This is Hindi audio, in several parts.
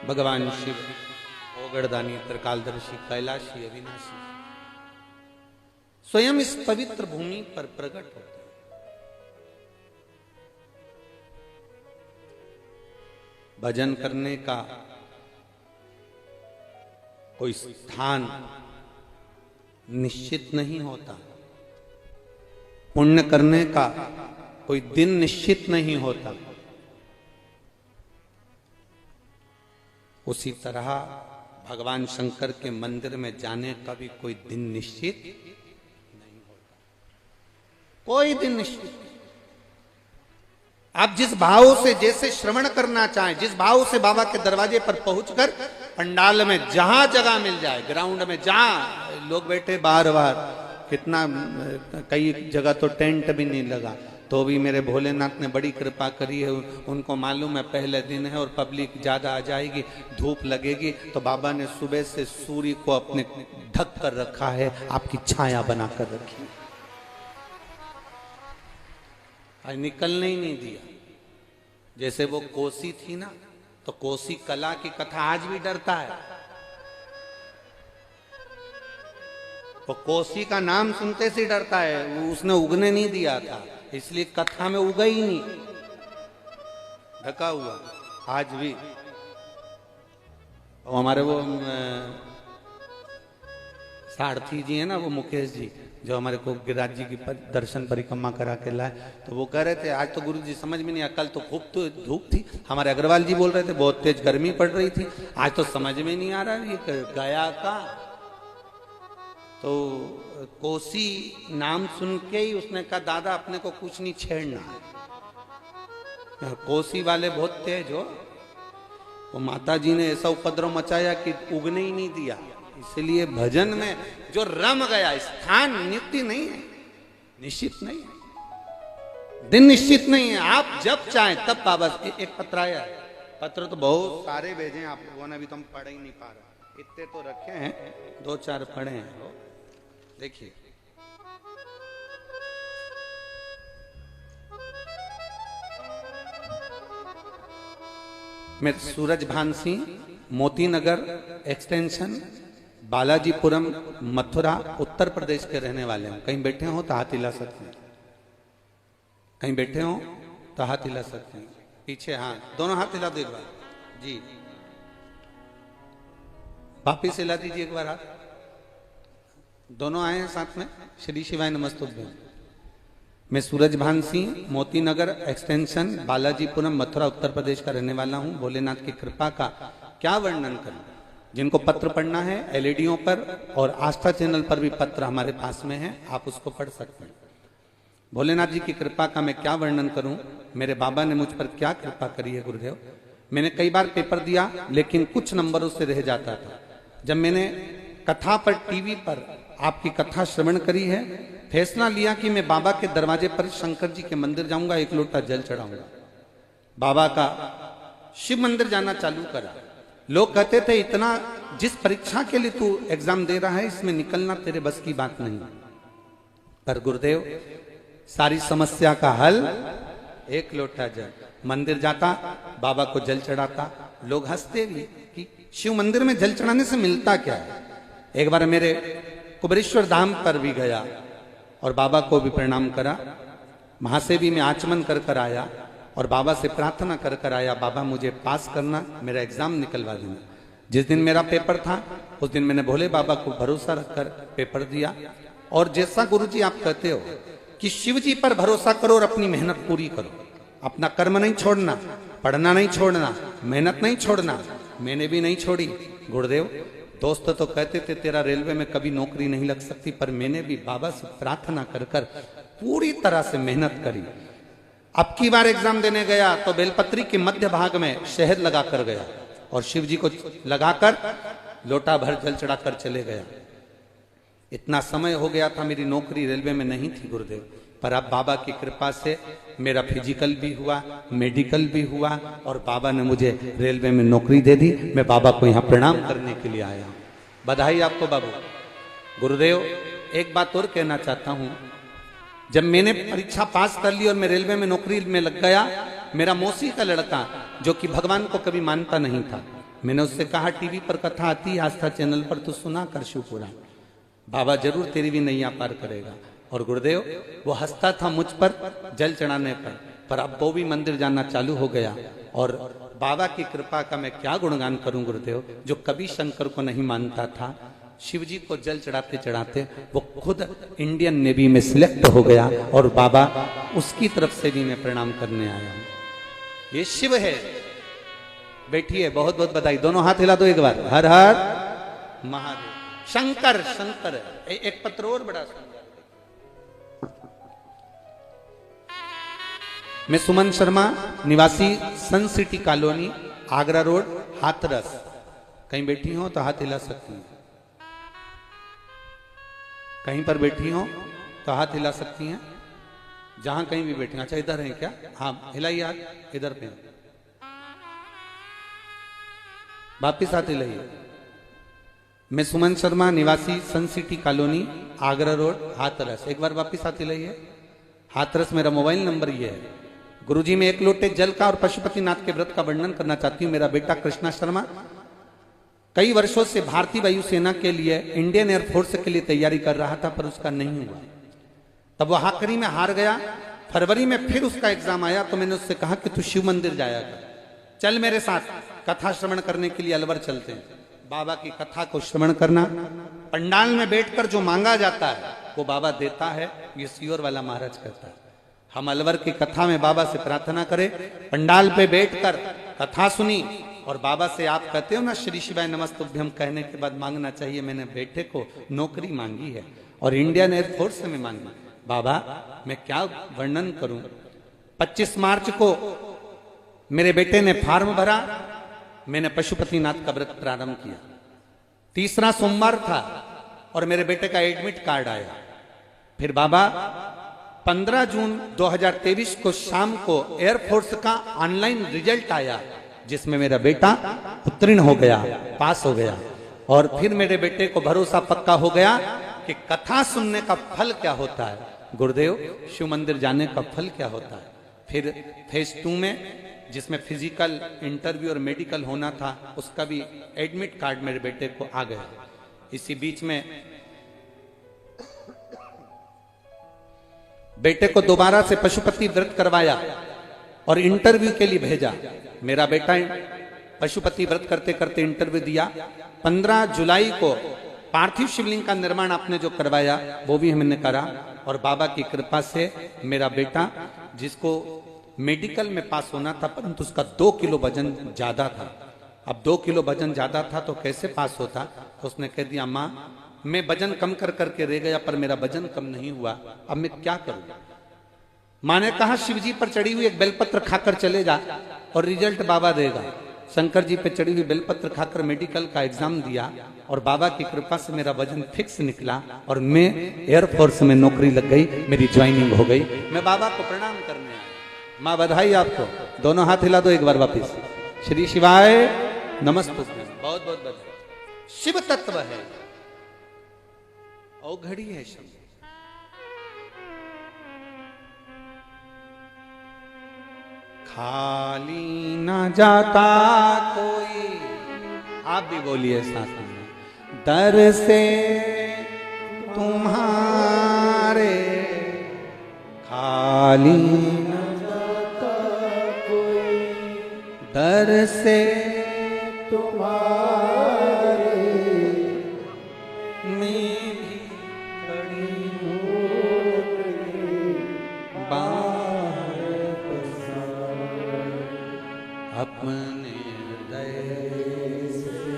भगवान शिव ओगड़दानी त्रिकालदर्शी कैलाशी अविनाशी स्वयं इस पवित्र भूमि पर प्रकट होते हैं। भजन करने का कोई स्थान निश्चित नहीं होता, पुण्य करने का कोई दिन निश्चित नहीं होता। उसी तरह भगवान शंकर के मंदिर में जाने का भी कोई दिन निश्चित नहीं होता, कोई दिन निश्चित। आप जिस भाव से जैसे श्रवण करना चाहें, जिस भाव से बाबा के दरवाजे पर पहुंचकर पंडाल में जहां जगह मिल जाए, ग्राउंड में जहां लोग बैठे बार बार, कितना कई जगह तो टेंट भी नहीं लगा, तो भी मेरे भोलेनाथ ने बड़ी कृपा करी है। उनको मालूम है पहले दिन है और पब्लिक ज्यादा आ जाएगी, धूप लगेगी, तो बाबा ने सुबह से सूर्य को अपने ढक कर रखा है, आपकी छाया बनाकर रखी है, आज निकलने ही नहीं दिया। जैसे वो कोसी थी ना, तो कोसी कला की कथा आज भी डरता है। वो कोसी का नाम सुनते से डरता है, वो उसने उगने नहीं दिया था, इसलिए कथा में उगा ही नहीं, ढका हुआ आज भी। और हमारे वो सारथी जी है ना, वो मुकेश जी, जो हमारे को गिरिराज जी की दर्शन परिक्रमा करा के लाए, तो वो कह रहे थे आज तो गुरु जी समझ में नहीं आया, कल तो खूब तो धूप थी। हमारे अग्रवाल जी बोल रहे थे बहुत तेज गर्मी पड़ रही थी, आज तो समझ में नहीं आ रहा ये गया का। तो कोसी नाम सुन के ही उसने कहा दादा अपने को कुछ नहीं छेड़ना है, कोसी वाले बहुत तेज हो। वो माता जी ने ऐसा उपद्रव मचाया कि उगने ही नहीं दिया। इसलिए भजन में जो रम गया, स्थान नित्य नहीं है, निश्चित नहीं है, दिन निश्चित नहीं है। आप जब चाहें तब बाबा। एक पत्र आया, पत्र तो बहुत सारे भेजे आप लोगों ने, अभी तो हम पढ़ ही नहीं पा रहे, इतने तो रखे हैं, 2-4 पढ़े हैं। देखिए, मैं सूरज भान सिंह, मोती नगर एक्सटेंशन, बालाजीपुरम, मथुरा, उत्तर प्रदेश के रहने वाले हैं। कहीं बैठे हो तो हाथ हिला सकते हैं, कहीं बैठे हो तो हाथ हिला सकते हैं। पीछे हाथ, दोनों हाथ हिला दो एक बार जी, वापिस हिला दीजिए एक बार हाथ। दोनों आए हैं साथ में। श्री शिवाय नमस्तुभ्यं। मैं सूरज भान सिंह, मोती नगर एक्सटेंशन, बालाजीपुरम, मथुरा, उत्तर प्रदेश का रहने वाला हूं। भोलेनाथ की कृपा का क्या वर्णन करूं। जिनको पत्र पढ़ना है एलईडीओं पर और आस्था चैनल पर भी पत्र हमारे पास में है, आप उसको पढ़ सकते हैं। भोलेनाथ जी की कृपा का मैं क्या वर्णन करूं, मेरे बाबा ने मुझ पर क्या कृपा करी है गुरुदेव। मैंने कई बार पेपर दिया लेकिन कुछ नंबरों से रह जाता था। जब मैंने कथा पर टीवी पर आपकी कथा श्रवण करी है, फैसला लिया कि मैं बाबा के दरवाजे पर शंकर जी के मंदिर जाऊंगा, एक लोटा जल चढ़ाऊंगा। बाबा का शिव मंदिर जाना चालू करा। लोग कहते थे इतना जिस परीक्षा के लिए तू एग्जाम दे रहा है इसमें निकलना तेरे बस की बात नहीं। पर गुरुदेव सारी समस्या का हल एक लोटा जल। मंदिर जाता, बाबा को जल चढ़ाता, लोग हंसते भी कि शिव मंदिर में जल चढ़ाने से मिलता क्या है। एक बार मेरे कुबेरेश्वर धाम पर भी गया और बाबा को भी प्रणाम करा। वहां से भी मैं आचमन कर कर आया और बाबा से प्रार्थना कर कर आया, बाबा मुझे पास करना, मेरा एग्जाम निकलवा देना। जिस दिन मेरा पेपर था उस दिन मैंने भोले बाबा को भरोसा रखकर पेपर दिया। और जैसा गुरुजी आप कहते हो कि शिव जी पर भरोसा करो और अपनी मेहनत पूरी करो, अपना कर्म नहीं छोड़ना, पढ़ना नहीं छोड़ना, मेहनत नहीं छोड़ना। मैंने भी नहीं छोड़ी गुरुदेव। दोस्त तो कहते थे तेरा रेलवे में कभी नौकरी नहीं लग सकती, पर मैंने भी बाबा से प्रार्थना कर कर पूरी तरह से मेहनत करी। अब की बार एग्जाम देने गया तो बेलपत्री के मध्य भाग में शहद लगा कर गया और शिव जी को लगाकर लोटा भर जल चढ़ाकर चले गया। इतना समय हो गया था, मेरी नौकरी रेलवे में नहीं थी गुरुदेव, पर अब बाबा की कृपा से मेरा फिजिकल भी हुआ, मेडिकल भी हुआ और बाबा ने मुझे रेलवे में नौकरी दे दी। मैं बाबा को यहाँ प्रणाम करने के लिए आया हूँ। बधाई आपको बाबू। गुरुदेव एक बात और कहना चाहता हूँ, जब मैंने परीक्षा पास कर ली और मैं रेलवे में नौकरी में लग गया, मेरा मौसी का लड़का जो कि भगवान को कभी मानता नहीं था, मैंने उससे कहा टीवी पर कथा आती है आस्था चैनल पर, तो सुना कर शिवपुराण, बाबा जरूर तेरी भी नैया पार करेगा। और गुरुदेव वो हंसता था मुझ पर जल चढ़ाने पर अब वो भी मंदिर जाना चालू हो गया। और बाबा की कृपा का मैं क्या गुणगान करूं गुरुदेव, जो कभी शंकर को नहीं मानता था, शिव जी को जल चढ़ाते चढ़ाते वो खुद इंडियन नेवी में सिलेक्ट हो गया। और बाबा उसकी तरफ से भी मैं प्रणाम करने आया हूं। ये शिव है। बैठिए, बहुत बहुत बधाई। दोनों हाथ हिला दो एक बार, हर हर महादेव। शंकर शंकर एक पत्र और बड़ा सुंदर। मैं सुमन शर्मा, निवासी Sun City Colony, Agra Road, Hathras. कहीं बैठी हो तो हाथ हिला सकती हैं, कहीं पर बैठी हो तो हाथ हिला सकती हैं, जहां कहीं भी बैठी। अच्छा इधर है क्या? हाँ हिलाइए हाथ, इधर पे वापिस हाथ हिलाइए। मैं सुमन शर्मा, निवासी Sun City Colony, Agra Road, Hathras. एक बार वापिस हाथ हिलाइए। हाथरस मेरा मोबाइल नंबर ये है। गुरुजी मैं एक लोटे जल का और पशुपतिनाथ के व्रत का वर्णन करना चाहती हूँ। मेरा बेटा कृष्णा शर्मा कई वर्षों से भारतीय वायुसेना के लिए इंडियन एयरफोर्स के लिए तैयारी कर रहा था, पर उसका नहीं हुआ। तब वो आखिरी में हार गया। फरवरी में फिर उसका एग्जाम आया, तो मैंने उससे कहा कि तू शिव मंदिर जाया कर, चल मेरे साथ कथा श्रवण करने के लिए अलवर चलते हैं। बाबा की कथा को श्रवण करना, पंडाल में बैठकर जो मांगा जाता है वो बाबा देता है, ये सियोर वाला महाराज कहता है। हम अलवर की कथा में बाबा से प्रार्थना करें, पंडाल पे बैठकर कथा सुनी और बाबा से आप कहते हो ना श्री शिवाय नमस्तुभ्यम कहने के बाद मांगना चाहिए। मैंने बेटे को नौकरी मांगी है और इंडियन एयरफोर्स में मांगी। बाबा मैं क्या वर्णन करूं। 25 मार्च को मेरे बेटे ने फॉर्म भरा, मैंने पशुपतिनाथ का व्रत प्रारंभ किया। तीसरा सोमवार था और मेरे बेटे का एडमिट कार्ड आया। फिर बाबा 15 जून 2023 को शाम को एयरफोर्स का ऑनलाइन रिजल्ट आया, जिसमें मेरा बेटा उत्तीर्ण हो गया, पास हो गया। और फिर मेरे बेटे को भरोसा पक्का हो गया कि कथा सुनने का फल क्या होता है, गुरुदेव शिव मंदिर जाने का फल क्या होता है। फिर फेज 2 में, जिसमें फिजिकल इंटरव्यू और मेडिकल होना था, उसका भी एडमिट कार्ड मेरे बेटे को आ गया। इसी बीच में बेटे को दोबारा से पशुपति व्रत करवाया और इंटरव्यू के लिए भेजा। मेरा बेटा पशुपति व्रत करते करते इंटरव्यू दिया। 15 जुलाई को पार्थिव शिवलिंग का निर्माण आपने जो करवाया वो भी हमने करा। और बाबा की कृपा से मेरा बेटा, जिसको मेडिकल में पास होना था परंतु उसका 2 किलो वजन ज्यादा था, अब 2 किलो वजन ज्यादा था तो कैसे पास होता, तो उसने कह दिया माँ मैं वजन कम कर करके रह गया पर मेरा वजन कम नहीं हुआ, अब मैं क्या करूं। माँ ने कहा शिव जी पर चढ़ी हुई एक बेलपत्र खाकर चले जा और रिजल्ट बाबा देगा। शंकर जी पे चढ़ी हुई बेलपत्र खाकर मेडिकल का एग्जाम दिया और बाबा की कृपा से मेरा वजन फिक्स निकला और मैं एयरफोर्स में नौकरी लग गई, मेरी ज्वाइनिंग हो गई। मैं बाबा को प्रणाम करने आया। माँ बधाई आपको। दोनों हाथ हिला दो एक बार वापिस। श्री शिवाय नमस्तुभ्यम। बहुत बहुत बधाई। शिव तत्व है, औघड़ी है शब्द। खाली न जाता कोई, आप भी बोलिए साथ में, दर से तुम्हारे खाली न जाता कोई, दर से तुम्हारे मैं भी खड़ी हूँ बाहर अपने हृदय से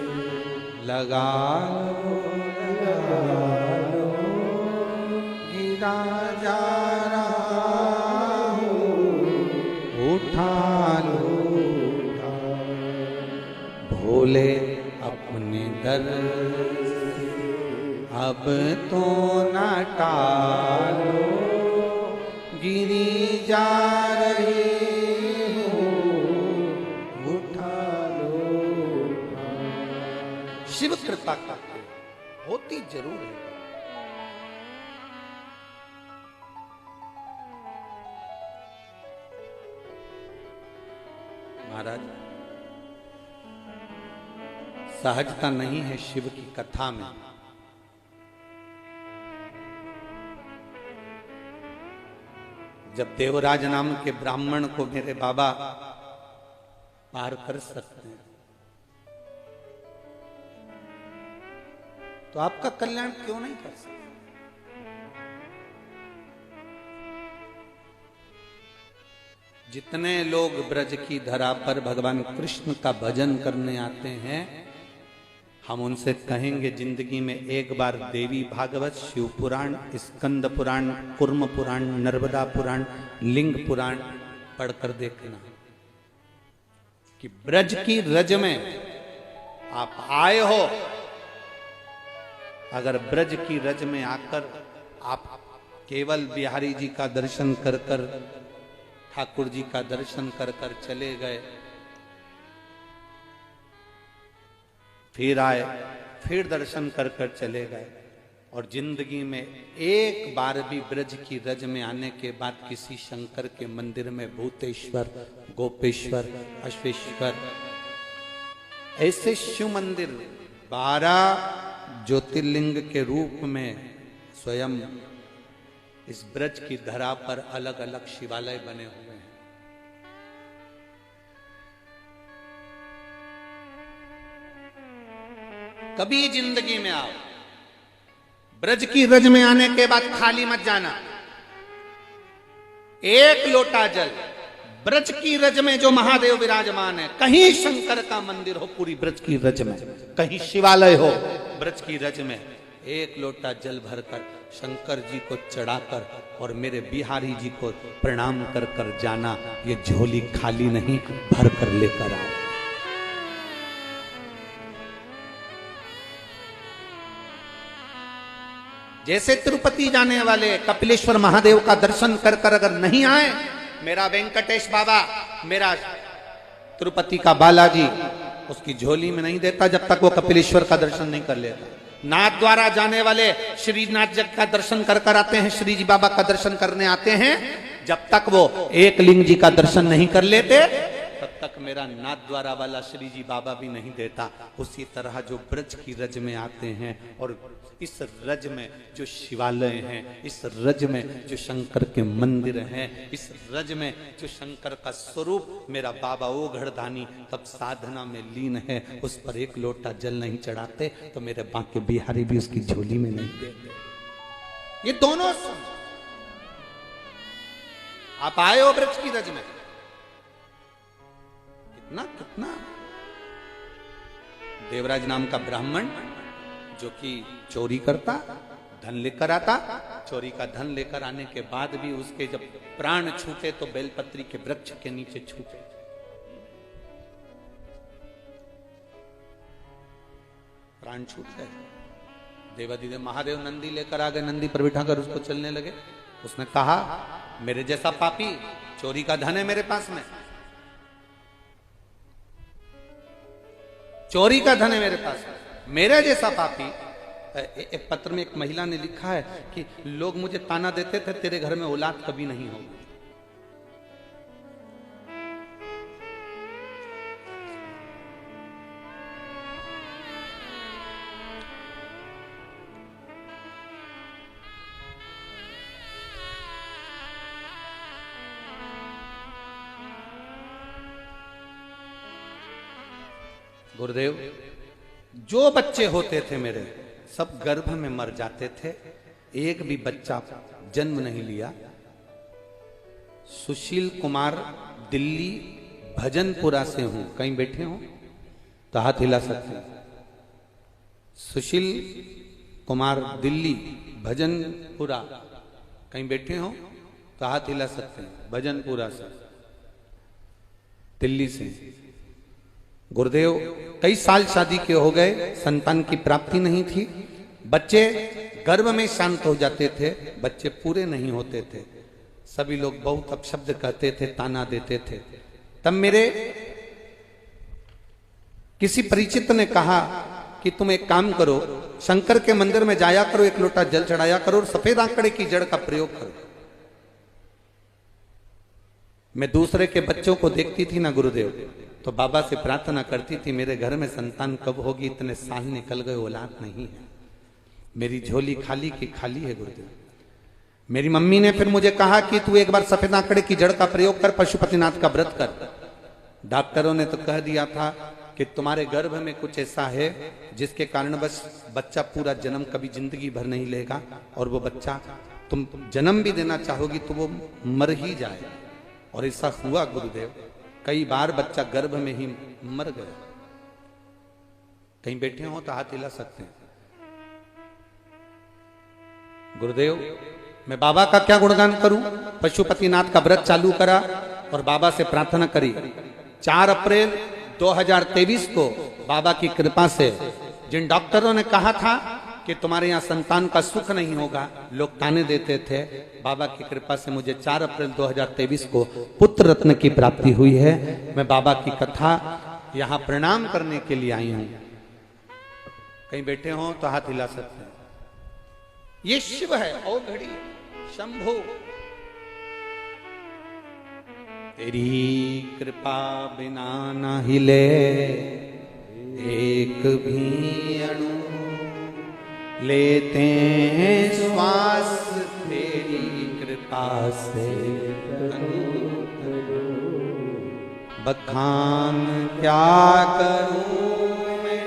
लगा लो, गिरा जा रहा हूँ, उठा लो, भोले अपने दर से अब तो न टालो, गिरी जा रही शिव कृपा करते होती जरूर है। महाराज सहजता नहीं है शिव की कथा में। जब देवराज नाम के ब्राह्मण को मेरे बाबा पार कर सकते हैं, तो आपका कल्याण क्यों नहीं कर सकते? जितने लोग ब्रज की धरा पर भगवान कृष्ण का भजन करने आते हैं, हम उनसे कहेंगे जिंदगी में एक बार देवी भागवत, शिव पुराण, स्कंद पुराण, कुर्म पुराण, नर्मदा पुराण, लिंग पुराण पढ़कर देखना कि ब्रज की रज में आप आए हो। अगर ब्रज की रज में आकर आप केवल बिहारी जी का दर्शन कर कर, ठाकुर जी का दर्शन कर कर चले गए, फिर आए, फिर दर्शन कर कर चले गए, और जिंदगी में एक बार भी ब्रज की रज में आने के बाद किसी शंकर के मंदिर में भूतेश्वर, गोपेश्वर, अश्वेश्वर ऐसे शिव मंदिर 12 ज्योतिर्लिंग के रूप में स्वयं इस ब्रज की धरा पर अलग अलग शिवालय बने हुए हैं। कभी जिंदगी में आओ, ब्रज की रज में आने के बाद खाली मत जाना। एक लोटा जल, ब्रज की रज में जो महादेव विराजमान है, कहीं शंकर का मंदिर हो पूरी ब्रज की रज में, कहीं शिवालय हो ब्रज की रज में, एक लोटा जल भरकर शंकर जी को चढ़ाकर और मेरे बिहारी जी को प्रणाम कर कर जाना। ये झोली खाली नहीं, भर कर लेकर आओ। जैसे तिरुपति जाने वाले कपिलेश्वर महादेव का दर्शन कर कर अगर नहीं आए, मेरा वेंकटेश बाबा, मेरा तिरुपति का बालाजी उसकी झोली में नहीं देता जब तक वो कपिलेश्वर का दर्शन नहीं कर लेता। नाथ द्वारा जाने वाले श्रीनाथ जी का दर्शन कर कर आते हैं, श्री जी बाबा का दर्शन करने आते हैं, जब तक वो एक लिंग जी का दर्शन नहीं कर लेते तब तक मेरा नाथ द्वारा वाला श्री जी बाबा भी नहीं देता। उसी तरह जो ब्रज की रज में आते हैं और इस रज में जो शिवालय हैं, इस रज में जो शंकर के मंदिर हैं, इस रज में जो शंकर का स्वरूप मेरा बाबा ओघड़दानी तब साधना में लीन है, उस पर एक लोटा जल नहीं चढ़ाते तो मेरे बांके बिहारी भी उसकी झोली में नहीं देते। ये दोनों आप आए हो ब्रज की रज में, कितना कितना देवराज नाम का ब्राह्मण जो कि चोरी करता, धन लेकर आता, चोरी का धन लेकर आने के बाद भी उसके जब प्राण छूटे तो बेलपत्री के वृक्ष के नीचे छूटे। प्राण छूट गए। देवादिदेव महादेव नंदी लेकर आ गए, नंदी पर बिठाकर उसको चलने लगे। उसने कहा मेरे जैसा पापी, चोरी का धन है मेरे पास में, चोरी का धन है मेरे पास में, मेरे जैसा पापी। एक पत्र में एक महिला ने लिखा है कि लोग मुझे ताना देते थे तेरे घर में औलाद कभी नहीं होगी। गुरुदेव, जो बच्चे होते थे मेरे सब गर्भ में मर जाते थे, एक भी बच्चा जन्म नहीं लिया। सुशील कुमार दिल्ली भजनपुरा से हूं, कहीं बैठे हो तो हाथ हिला सकते हैं। सुशील कुमार दिल्ली भजनपुरा, कहीं बैठे हो तो हाथ हिला सकते हैं। भजनपुरा से, दिल्ली से। गुरुदेव कई साल शादी के हो गए, संतान की प्राप्ति नहीं थी, बच्चे गर्भ में शांत हो जाते थे, बच्चे पूरे नहीं होते थे। सभी लोग बहुत अपशब्द कहते थे, ताना देते थे। तब मेरे किसी परिचित ने कहा कि तुम एक काम करो, शंकर के मंदिर में जाया करो, एक लोटा जल चढ़ाया करो और सफेद आंकड़े की जड़ का प्रयोग करो। मैं दूसरे के बच्चों को देखती थी ना गुरुदेव, तो बाबा से प्रार्थना करती थी, मेरे घर में संतान कब होगी, इतने साल निकल गए, औलाद नहीं है, मेरी झोली खाली की खाली है गुरुदेव। मेरी मम्मी ने फिर मुझे कहा कि तू एक बार सफेद आंकड़े की जड़ का प्रयोग कर, पशुपतिनाथ का व्रत कर। डॉक्टरों ने तो कह दिया था कि तुम्हारे गर्भ में कुछ ऐसा है जिसके कारण बस बच्चा पूरा जन्म कभी जिंदगी भर नहीं लेगा, और वो बच्चा तुम जन्म भी देना चाहोगी तो वो मर ही जाए। और ऐसा हुआ गुरुदेव, कई बार बच्चा गर्भ में ही मर गया। कहीं बैठे हो तो हाथ हिला सकते हैं। गुरुदेव, मैं बाबा का क्या गुणगान करूं। पशुपतिनाथ का व्रत चालू करा और बाबा से प्रार्थना करी। 4 अप्रैल 2023 को बाबा की कृपा से, जिन डॉक्टरों ने कहा था कि तुम्हारे यहाँ संतान का सुख नहीं होगा, लोग ताने देते थे, बाबा की कृपा से मुझे 4 अप्रैल 2023 को पुत्र रत्न की प्राप्ति हुई है। मैं बाबा की कथा यहाँ प्रणाम करने के लिए आई हूं। कहीं बैठे हो तो हाथ हिला सकते हैं। ये शिव है, ओ घड़ी शंभु, तेरी कृपा बिना न हिले एक भी अणु, लेते हैं श्वास तेरी कृपा से, बखान क्या करूं मैं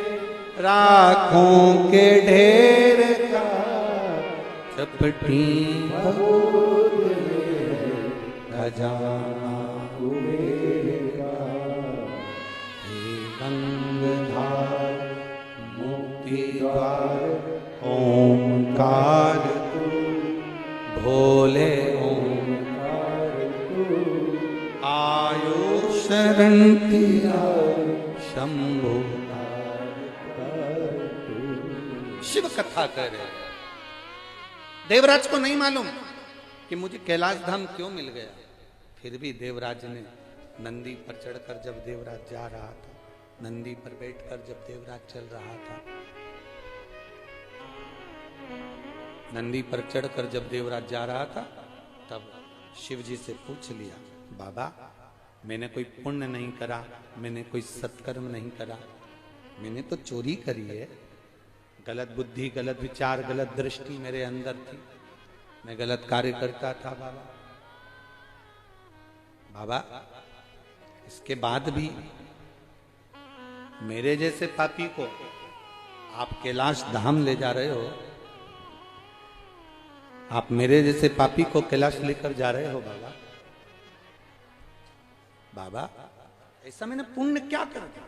राखों के ढेर का, चपटी खजाना गंगधार मुक्ति द्वार, ओंकार भोले ओंकार, आयो शरण तेरा शंभो। शिव कथा कर रहे। देवराज को नहीं मालूम कि मुझे कैलाश धाम क्यों मिल गया, फिर भी देवराज ने नंदी पर चढ़कर, जब देवराज जा रहा था, नंदी पर बैठकर जब देवराज चल रहा था, नंदी पर चढ़कर जब देवराज जा रहा था, तब शिव जी से पूछ लिया, बाबा मैंने कोई पुण्य नहीं करा, मैंने कोई सत्कर्म नहीं करा, मैंने तो चोरी करी है, गलत बुद्धि, गलत विचार, गलत दृष्टि मेरे अंदर थी, मैं गलत कार्य करता था बाबा। बाबा इसके बाद भी मेरे जैसे पापी को आप कैलाश धाम ले जा रहे हो, आप मेरे जैसे पापी को कैलाश लेकर जा रहे हो बाबा। बाबा ऐसा मैंने पुण्य क्या कर दिया,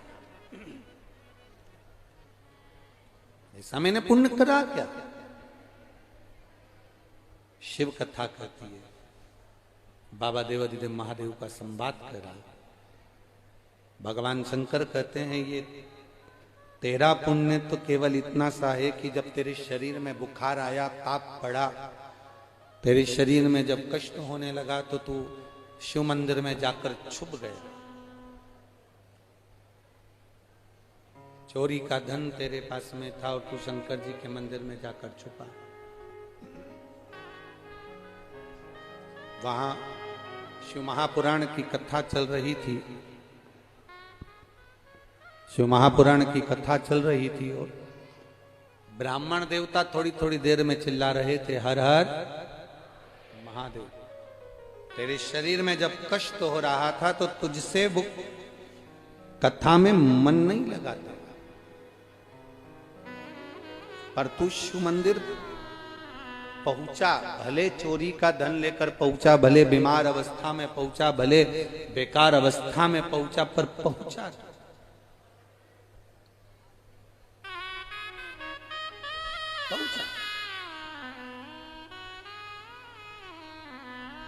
ऐसा मैंने पुण्य करा क्या। शिव कथा कहती है, बाबा देवाधिदेव महादेव का संवाद करा। भगवान शंकर कहते हैं, ये तेरा पुण्य तो केवल इतना सा है कि जब तेरे शरीर में बुखार आया, ताप पड़ा, तेरे शरीर में जब कष्ट होने लगा, तो तू शिव मंदिर में जाकर छुप गया। चोरी का धन तेरे पास में था और तू शंकर जी के मंदिर में जाकर छुपा। वहां शिव महापुराण की कथा चल रही थी, शिव महापुराण की कथा चल रही थी, और ब्राह्मण देवता थोड़ी थोड़ी देर में चिल्ला रहे थे, हर हर महादेव। तेरे शरीर में जब कष्ट हो रहा था तो तुझसे वो कथा में मन नहीं लगाता, पर तू शिव मंदिर पहुंचा, भले चोरी का धन लेकर पहुंचा, भले बीमार अवस्था में पहुंचा, भले बेकार अवस्था में पहुंचा, पर पहुंचा।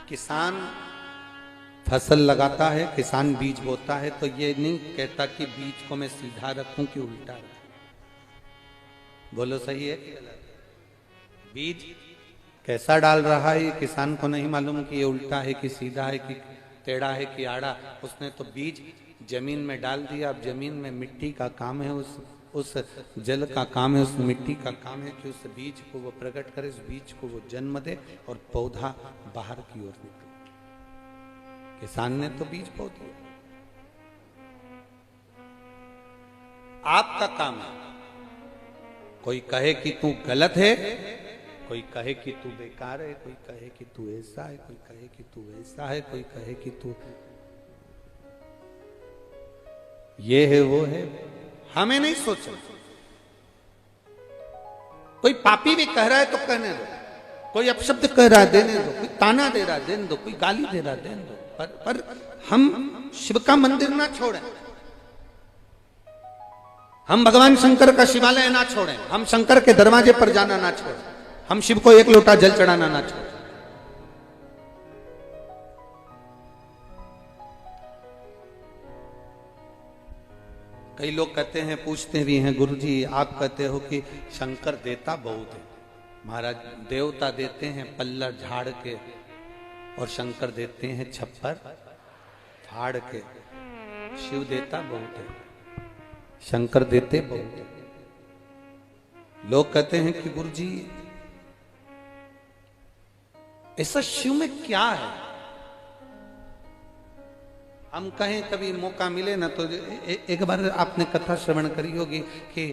किसान फसल लगाता है, किसान बीज बोता है, तो ये नहीं कहता कि बीज को मैं सीधा रखूं कि उल्टा रखूं। बोलो सही है कि गलत? बीज कैसा डाल रहा है ये किसान को नहीं मालूम कि ये उल्टा है कि सीधा है कि टेढ़ा है कि आड़ा। उसने तो बीज जमीन में डाल दिया। अब जमीन में मिट्टी का काम है, उस जल का काम है, उस मिट्टी का काम है कि उस बीज को वो प्रकट करे, उस बीज को वो जन्म दे और पौधा बाहर की ओर निकले। किसान ने तो बीज बो दिया, आपका काम है। कोई कहे कि तू गलत है, कोई कहे कि तू बेकार है, कोई कहे कि तू ऐसा है, कोई कहे कि तू वैसा है, कोई कहे कि तू ये है वो है। हमें नहीं सोचना। कोई पापी भी कह रहा है तो कहने दो, कोई अपशब्द कह रहा है देने दो, कोई ताना दे रहा है देने दो, कोई गाली दे रहा है देने दो, पर हम शिव का मंदिर ना छोड़ें, हम भगवान शंकर का शिवालय ना छोड़ें, हम शंकर के दरवाजे पर जाना ना छोड़ें, हम शिव को एक लोटा जल चढ़ाना ना छोड़ें। कई लोग कहते हैं, पूछते भी हैं, गुरुजी आप कहते हो कि शंकर देता बहुत है। महाराज देवता देते हैं पल्लर झाड़ के और शंकर देते हैं छप्पर फाड़ के। शिव देता बहुत है, शंकर देते बहुत है। लोग कहते हैं कि गुरुजी ऐसा शिव में क्या है? हम कहें कभी मौका मिले ना तो एक बार आपने कथा श्रवण करी होगी कि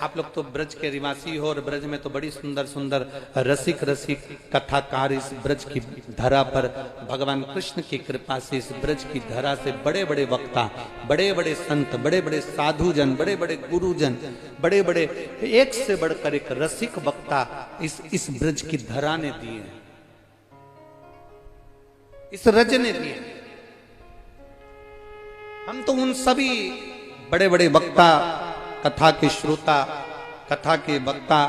आप लोग तो ब्रज के निवासी हो और ब्रज में तो बड़ी सुंदर सुंदर रसिक रसिक कथाकार इस ब्रज की धरा पर भगवान कृष्ण की कृपा से इस ब्रज की धरा से बड़े बड़े वक्ता, बड़े बड़े संत, बड़े बड़े साधुजन, बड़े बड़े गुरुजन, बड़े बड़े एक से बढ़कर एक रसिक वक्ता इस ब्रज की धरा ने दिए, इस रज ने दिए। हम तो उन सभी बड़े बड़े वक्ता, कथा के श्रोता, कथा के वक्ता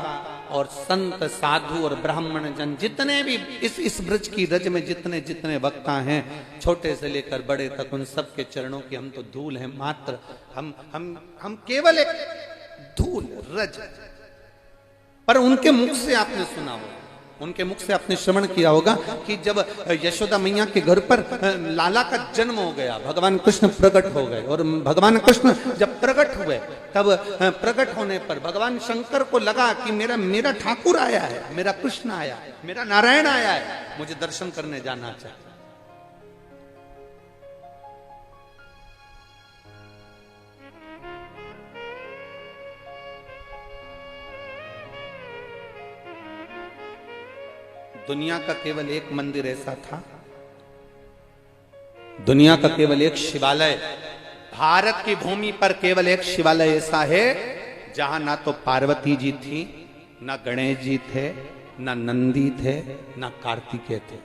और संत साधु और ब्राह्मण जन, जितने भी इस ब्रज की रज में जितने जितने वक्ता हैं, छोटे से लेकर बड़े तक, उन सब के चरणों की हम तो धूल हैं मात्र। हम केवल एक धूल रज। पर उनके मुख से आपने सुना होगा, उनके मुख से आपने श्रवण किया होगा कि जब यशोदा मैया के घर पर लाला का जन्म हो गया, भगवान कृष्ण प्रकट हो गए, और भगवान कृष्ण जब प्रकट हुए तब प्रकट होने पर भगवान शंकर को लगा कि मेरा ठाकुर आया है, मेरा कृष्ण आया है, मेरा नारायण आया है, मुझे दर्शन करने जाना चाहिए। दुनिया का केवल एक मंदिर ऐसा था, दुनिया का केवल एक शिवालय, भारत की भूमि पर केवल एक शिवालय ऐसा है जहां ना तो पार्वती जी थी, ना गणेश जी थे, ना नंदी थे, ना कार्तिकेय थे।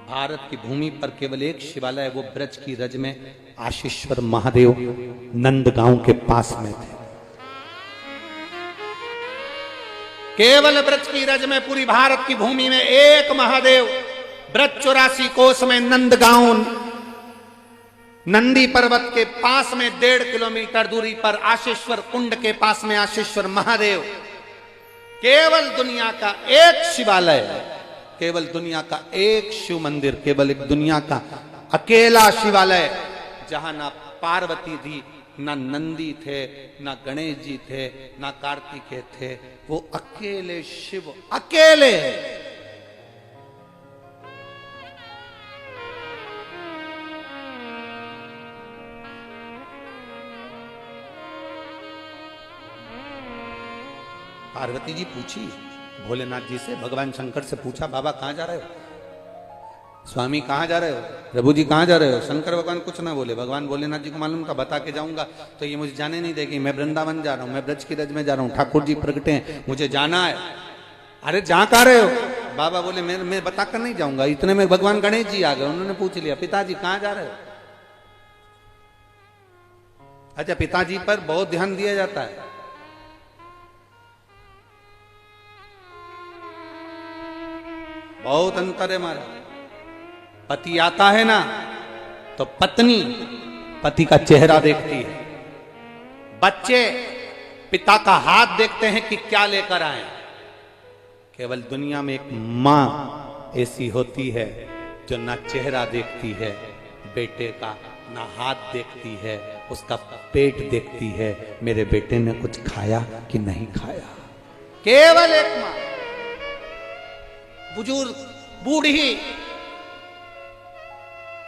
भारत की भूमि पर केवल एक शिवालय, वो ब्रज की रज में आशीश्वर महादेव नंदगांव के पास में थे। केवल ब्रज की रज में पूरी भारत की भूमि में एक महादेव, ब्रज 84 कोस में नंदगांव, नंदी पर्वत के पास में 1.5 किलोमीटर दूरी पर आशीश्वर कुंड के पास में आशीश्वर महादेव। केवल दुनिया का एक शिवालय, केवल दुनिया का एक शिव मंदिर, केवल एक दुनिया का अकेला शिवालय जहां ना पार्वती थी, ना नंदी थे, ना गणेश जी थे, ना कार्तिकेय थे, वो अकेले शिव, अकेले। पार्वती जी पूछी भोलेनाथ जी से, भगवान शंकर से पूछा, बाबा कहां जा रहे हो? स्वामी कहां जा रहे हो? प्रभु जी कहां जा रहे हो? शंकर भगवान कुछ ना बोले। भगवान भोलेनाथ जी को मालूम था, बता के जाऊंगा तो ये मुझे जाने नहीं देगी, मैं वृंदावन जा रहा हूं, मैं ब्रज की रज में जा रहा हूं, ठाकुर जी प्रगटे हैं, मुझे जाना है। अरे जहां कह रहे हो? बाबा बोले मैं बताकर नहीं जाऊंगा। इतने में भगवान गणेश जी आ गए, उन्होंने पूछ लिया, पिताजी कहां जा रहे हो? अच्छा, पिताजी पर बहुत ध्यान दिया जाता है। बहुत अंतर है हमारा। पति आता है ना तो पत्नी पति का चेहरा देखती है, बच्चे पिता का हाथ देखते हैं कि क्या लेकर आए। केवल दुनिया में एक मां ऐसी होती है जो ना चेहरा देखती है बेटे का, ना हाथ देखती है, उसका पेट देखती है, मेरे बेटे ने कुछ खाया कि नहीं खाया। केवल एक मां, बुजुर्ग, बूढ़ी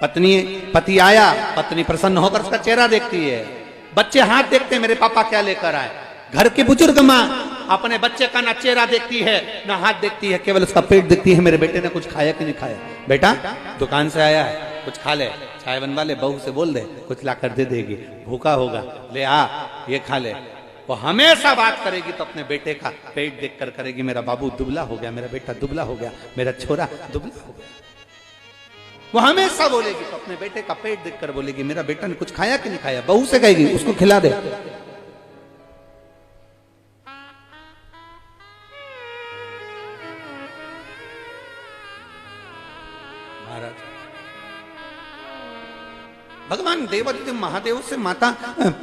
पत्नी, पति आया, पत्नी प्रसन्न होकर उसका चेहरा देखती है, बच्चे हाथ देखते हैं मेरे पापा क्या लेकर आए। घर की बुजुर्ग माँ अपने बच्चे का ना चेहरा देखती है ना हाथ देखती है, केवल उसका पेट देखती है, मेरे बेटे ने कुछ खाया कि नहीं खाया। बेटा दुकान से आया है, कुछ खा ले, चाय बनवा ले, बहू से बोल दे कुछ ला कर दे देगी, भूखा होगा, ले आ ये खा ले। वो हमेशा बात करेगी तो अपने बेटे का पेट देख कर करेगी, मेरा बाबू दुबला हो गया, मेरा बेटा दुबला हो गया, मेरा छोरा दुबला हो गया। वो हमेशा बोलेगी तो अपने बेटे का पेट देखकर बोलेगी मेरा बेटा ने कुछ खाया कि नहीं खाया। बहू से कहेगी उसको खिला दे। महाराज भगवान देवादिदेव महादेव से माता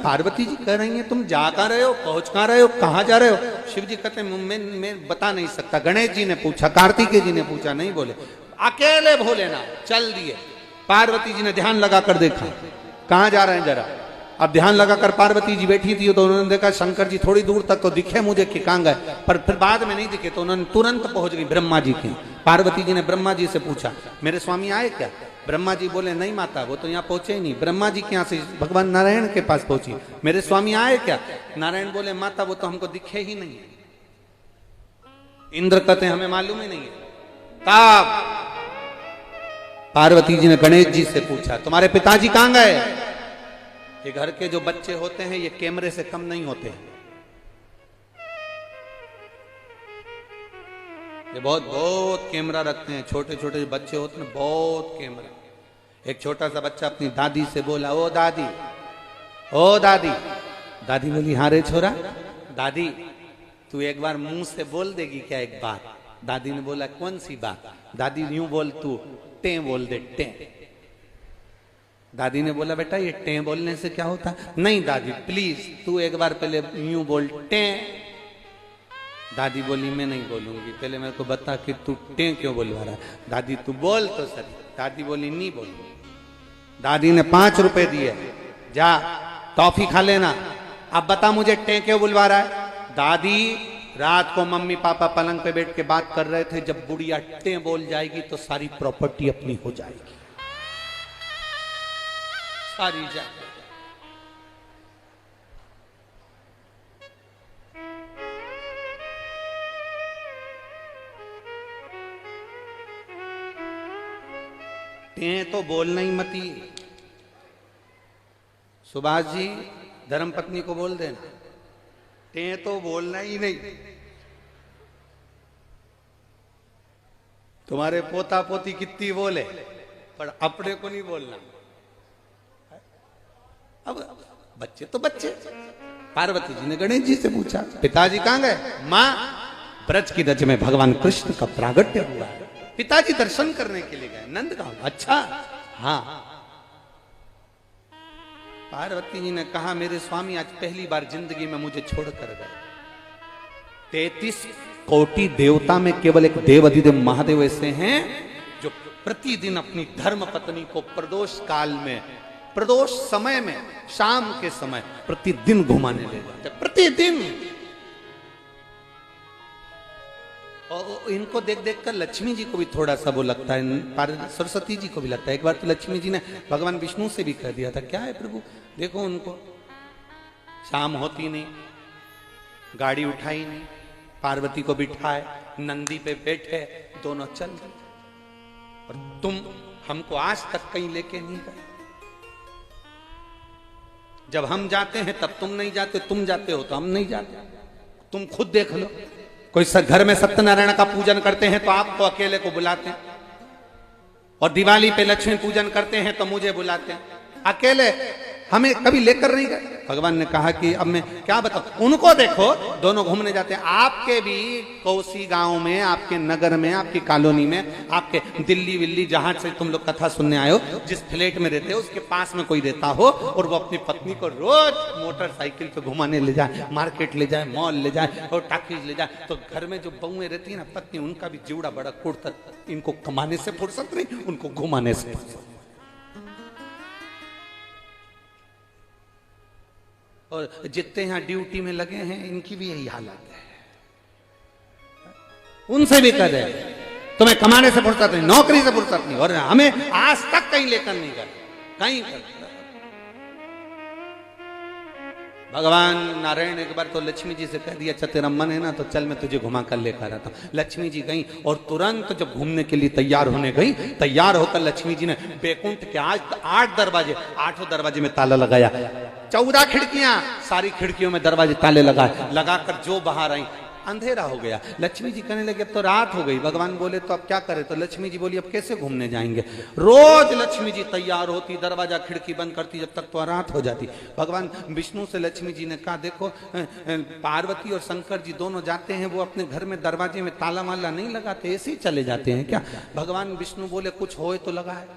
पार्वती जी कह रही हैं तुम जा कहां रहे हो, पहुंच कहां रहे हो, कहां जा रहे हो। शिव जी कहते हैं मैं बता नहीं सकता। गणेश जी ने पूछा, कार्तिकेय जी ने पूछा, नहीं बोले, अकेले भोलेनाथ चल दिए। पार्वती जी ने ध्यान लगाकर देखा कहां जा रहे हैं जरा। अब ध्यान लगाकर पार्वती जी बैठी थी तो उन्होंने देखा शंकर जी थोड़ी दूर तक तो दिखे मुझे कि कहां गए, पर फिर बाद में नहीं दिखे तो उन्होंने तुरंत पहुंच गई ब्रह्मा जी के। पार्वती जी ने ब्रह्मा जी से पूछा मेरे स्वामी आए क्या। ब्रह्मा जी बोले नहीं माता वो तो यहाँ पहुंचे ही नहीं। ब्रह्मा जी के यहाँ से भगवान नारायण के पास पहुंची, मेरे स्वामी आए क्या। नारायण बोले माता वो तो हमको दिखे ही नहीं। इंद्र कहते हमें मालूम ही नहीं है। तब पार्वती जी ने गणेश जी से पूछा तुम्हारे पिताजी कहां गए। ये घर के जो बच्चे होते हैं ये कैमरे से कम नहीं होते हैं, ये बहुत बहुत कैमरा रखते हैं। छोटे छोटे बच्चे होते हैं बहुत कैमरा। एक छोटा सा बच्चा अपनी दादी से बोला ओ दादी, ओ दादी। दादी बोली हाँ रे छोरा। दादी तू एक बार मुंह से बोल देगी क्या एक बात। दादी ने बोला कौन सी बात। दादी यूं बोल तू टें बोल दे टें। दादी ने बोला बेटा ये टें बोलने से क्या होता। नहीं दादी प्लीज तू एक बार पहले यूं बोल टें। दादी बोली मैं नहीं बोलूंगी, पहले मेरे को बता कि तू टें क्यों बोलवा रहा है। दादी तू बोल तो सही। दादी बोली नहीं बोलूंगी। दादी ने 5 रुपए दिए, जा टॉफी खा लेना, अब बता मुझे टें क्यों बुलवा रहा है। दादी रात को मम्मी पापा पलंग पे बैठ के बात कर रहे थे, जब बुढ़िया टें बोल जाएगी तो सारी प्रॉपर्टी अपनी हो जाएगी, सारी जाएगी। टें तो बोलना ही मती। सुभाष जी धर्मपत्नी को बोल देना टें तो बोलना ही नहीं। तुम्हारे पोता पोती कितनी बोले पर अपने को नहीं बोलना। अब बच्चे तो बच्चे। पार्वती जी ने गणेश जी से पूछा पिताजी कहां गए। मां ब्रज की रज में भगवान कृष्ण का प्रागट्य हुआ है, पिताजी दर्शन करने के लिए गए नंदगांव। अच्छा हाँ। पार्वती जी ने कहा मेरे स्वामी आज पहली बार जिंदगी में मुझे छोड़कर गए। 33 कोटि देवता में केवल एक देवाधिदेव महादेव ऐसे हैं जो प्रतिदिन अपनी धर्म पत्नी को प्रदोष काल में, प्रदोष समय में, शाम के समय प्रतिदिन घुमाने ले जाते, प्रतिदिन। और इनको देख देख कर लक्ष्मी जी को भी थोड़ा सा वो लगता है, सरस्वती जी को भी लगता है। एक बार तो लक्ष्मी जी ने भगवान विष्णु से भी कह दिया था क्या है प्रभु देखो उनको शाम होती नहीं, गाड़ी उठाई नहीं, पार्वती को बिठाए, नंदी पे बैठे, दोनों चल गए और तुम हमको आज तक कहीं लेके नहीं गए। जब हम जाते हैं तब तुम नहीं जाते, तुम जाते हो तो हम नहीं जाते। तुम खुद देख लो, कोई घर में सत्यनारायण का पूजन करते हैं तो आपको अकेले को बुलाते हैं, और दिवाली पे लक्ष्मी पूजन करते हैं तो मुझे बुलाते हैं। अकेले हमें कभी लेकर नहीं गए। भगवान ने कहा कि अब मैं क्या बताऊं, उनको देखो दोनों घूमने जाते हैं। आपके भी कोसी गांव में, आपके नगर में, आपकी कॉलोनी में, आपके दिल्ली विल्ली जहां से तुम लोग कथा सुनने आए हो, जिस फ्लैट में रहते हो उसके पास में कोई रहता हो और वो अपनी पत्नी को रोज मोटरसाइकिल पे घुमाने ले जाए, मार्केट ले जाए, मॉल ले जाए और टाकीज ले जाए, तो घर में जो बहुएं रहती है ना पत्नी, उनका भी जीवड़ा बड़ा कुड़ता। इनको कमाने से फुर्सत नहीं, उनको घुमाने से फुर्सत। और जितने यहां ड्यूटी में लगे हैं इनकी भी यही हालत है। उनसे भी कह दे तुम्हें कमाने से फुर्सत नहीं, नौकरी से फुर्सत नहीं, और हमें आज तक कहीं लेकर नहीं गए, कहीं भगवान नारायण एक बार तो लक्ष्मी जी से कह दिया, अच्छा तेरा मन है ना तो चल मैं तुझे घुमा कर लेकर आता हूं। लक्ष्मी जी गई और तुरंत जब घूमने के लिए तैयार होने गई, तैयार होकर लक्ष्मी जी ने बैकुंठ के आज 8 दरवाजे, 8 दरवाजे में ताला लगाया, 14 खिड़कियां, सारी खिड़कियों में दरवाजे ताले लगाए, लगाकर जो बाहर आई अंधेरा हो गया। लक्ष्मी जी कहने लगे अब तो रात हो गई। भगवान बोले तो अब क्या करें? तो लक्ष्मी जी बोली अब कैसे घूमने जाएंगे? रोज लक्ष्मी जी तैयार होती, दरवाजा खिड़की बंद करती, जब तक तो रात हो जाती। भगवान विष्णु से लक्ष्मी जी ने कहा देखो पार्वती और शंकर जी दोनों जाते हैं, वो अपने घर में दरवाजे में ताला माला नहीं लगाते, ऐसे ही चले जाते हैं क्या? भगवान विष्णु बोले कुछ होए तो लगाए।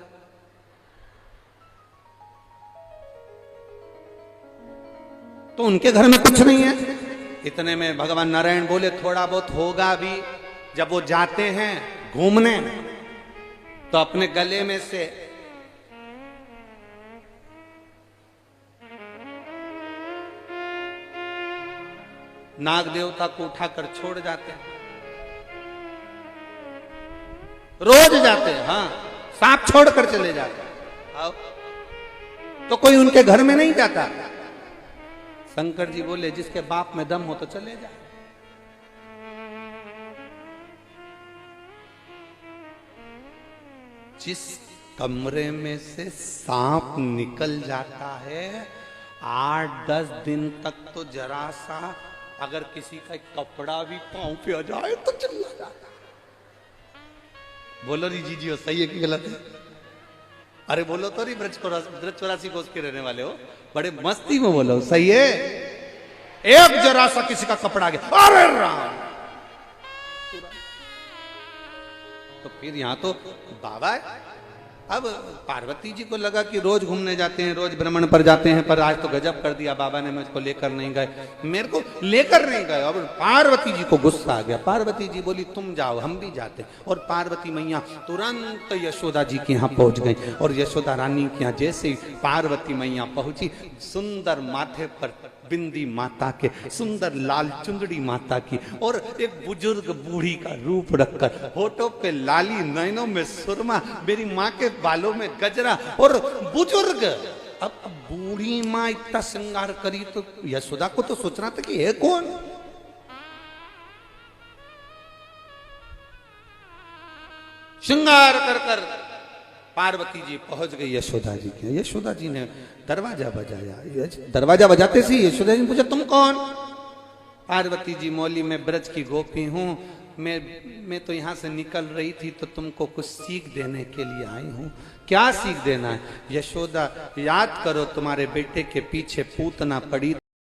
तो उनके घर में कुछ नहीं है। इतने में भगवान नारायण बोले थोड़ा बहुत होगा भी। जब वो जाते हैं घूमने तो अपने गले में से नाग देवता को उठाकर छोड़ जाते हैं। रोज जाते हैं, हाँ, सांप छोड़कर चले जाते हैं। आओ तो कोई उनके घर में नहीं जाता। शंकर जी बोले जिसके बाप में दम हो तो चले जाए। जिस कमरे में से सांप निकल जाता है 8-10 दिन तक तो जरा सा अगर किसी का कपड़ा भी पांव पे आ जाए तो चला जाता। बोलो री जी सही है कि गलत है? अरे बोलो तो नहीं, ब्रज 84 कोस के रहने वाले हो, बड़े मस्ती में बोलो, सही है। एक जरा सा किसी का कपड़ा गया, अरे राम, तो फिर यहां तो बाबा है। अब पार्वती जी को लगा कि रोज घूमने जाते हैं, रोज भ्रमण पर जाते हैं, पर आज तो गजब कर दिया बाबा ने, मुझको लेकर नहीं गए, मेरे को लेकर नहीं गए। अब पार्वती जी को गुस्सा आ गया। पार्वती जी बोली तुम जाओ हम भी जाते। और पार्वती मैया तुरंत यशोदा जी के यहाँ पहुंच गई। और यशोदा रानी के यहाँ जैसे ही पार्वती मैया पहुंची, सुंदर माथे पर बिंदी माता के, सुंदर लाल चुंदड़ी माता की, और एक बुजुर्ग बूढ़ी का रूप रखकर, होठों पे लाली, नैनों में सुरमा, मेरी माँ के बालों में गजरा, और बुजुर्ग। अब बूढ़ी माँ इतना श्रृंगार करी तो यशोदा को तो सोचना था कि है कौन। श्रृंगार कर कर पार्वती जी पहुंच गई यशोदा जी के। यशोदा जी ने दरवाजा बजाया। दरवाजा बजाते सी यशोदा जी ने पूछा तुम कौन? पार्वती जी मौली में ब्रज की गोपी हूं, मैं तो यहां से निकल रही थी तो तुमको कुछ सीख देने के लिए आई हूं। क्या सीख देना है? यशोदा याद करो तुम्हारे बेटे के पीछे पूतना पड़ी